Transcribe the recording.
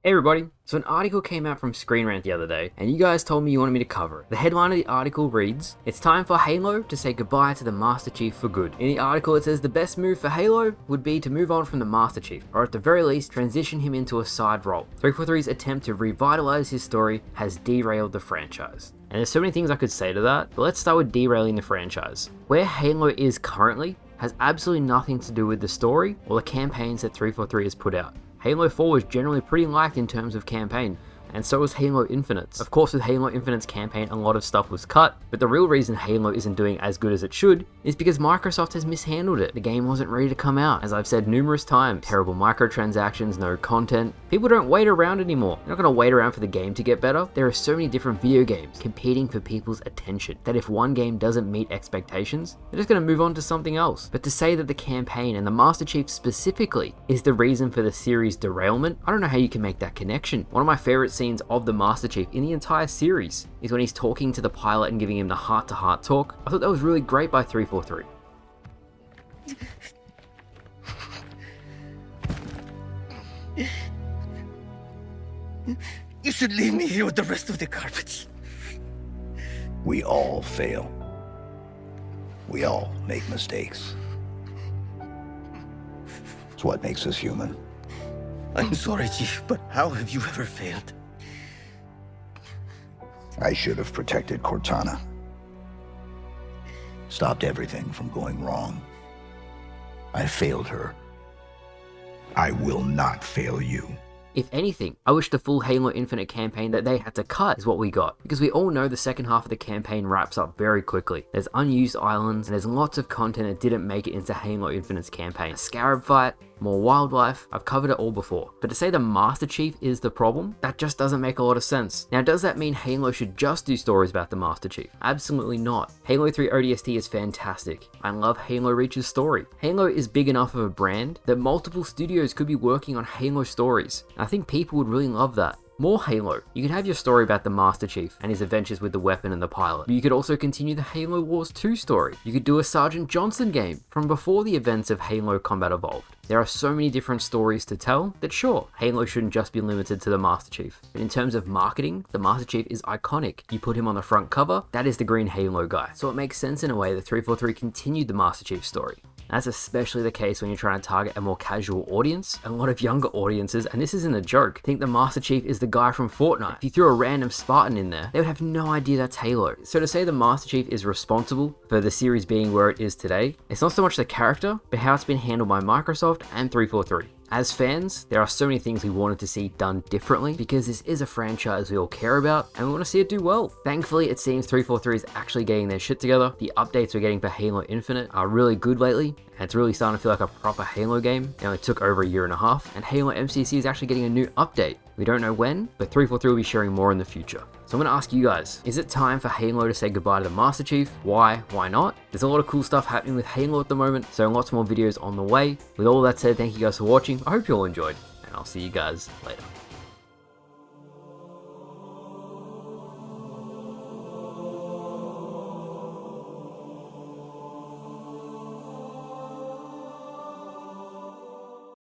Hey everybody, so an article came out from Screen Rant the other day, and you guys told me you wanted me to cover it. The headline of the article reads, "It's time for Halo to say goodbye to the Master Chief for good." In the article it says the best move for Halo would be to move on from the Master Chief, or at the very least transition him into a side role. 343's attempt to revitalize his story has derailed the franchise. And there's so many things I could say to that, but let's start with derailing the franchise. Where Halo is currently has absolutely nothing to do with the story or the campaigns that 343 has put out. Halo 4 was generally pretty liked in terms of campaign, and so was Halo Infinite's. Of course, with Halo Infinite's campaign, a lot of stuff was cut, but the real reason Halo isn't doing as good as it should is because Microsoft has mishandled it. The game wasn't ready to come out. As I've said numerous times, terrible microtransactions, no content. People don't wait around anymore. They're not gonna wait around for the game to get better. There are so many different video games competing for people's attention that if one game doesn't meet expectations, they're just gonna move on to something else. But to say that the campaign and the Master Chief specifically is the reason for the series derailment, I don't know how you can make that connection. One of my favorite scenes of the Master Chief in the entire series is when he's talking to the pilot and giving him the heart-to-heart talk. I thought that was really great by 343. You should leave me here with the rest of the carpets. We all fail. We all make mistakes. It's what makes us human. I'm sorry, Chief, but how have you ever failed? I should have protected Cortana. Stopped everything from going wrong. I failed her. I will not fail you. If anything, I wish the full Halo Infinite campaign that they had to cut is what we got, because we all know the second half of the campaign wraps up very quickly. There's unused islands, and there's lots of content that didn't make it into Halo Infinite's campaign. A scarab fight, more wildlife, I've covered it all before. But to say the Master Chief is the problem, that just doesn't make a lot of sense. Now, does that mean Halo should just do stories about the Master Chief? Absolutely not. Halo 3 ODST is fantastic. I love Halo Reach's story. Halo is big enough of a brand that multiple studios could be working on Halo stories. I think people would really love that. More Halo. You can have your story about the Master Chief and his adventures with the weapon and the pilot. But you could also continue the Halo Wars 2 story. You could do a Sergeant Johnson game from before the events of Halo Combat Evolved. There are so many different stories to tell that sure, Halo shouldn't just be limited to the Master Chief. But in terms of marketing, the Master Chief is iconic. You put him on the front cover, that is the green Halo guy. So it makes sense in a way that 343 continued the Master Chief story. That's especially the case when you're trying to target a more casual audience. A lot of younger audiences, and this isn't a joke, think the Master Chief is the guy from Fortnite. If you threw a random Spartan in there, they would have no idea that's Halo. So to say the Master Chief is responsible for the series being where it is today, it's not so much the character, but how it's been handled by Microsoft and 343. As fans, there are so many things we wanted to see done differently because this is a franchise we all care about and we want to see it do well. Thankfully, it seems 343 is actually getting their shit together. The updates we're getting for Halo Infinite are really good lately, and it's really starting to feel like a proper Halo game. It only took over a year and a half, and Halo MCC is actually getting a new update. We don't know when, but 343 will be sharing more in the future. So I'm going to ask you guys, is it time for Halo to say goodbye to the Master Chief? Why? Why not? There's a lot of cool stuff happening with Halo at the moment, so lots more videos on the way. With all that said, thank you guys for watching. I hope you all enjoyed, and I'll see you guys later.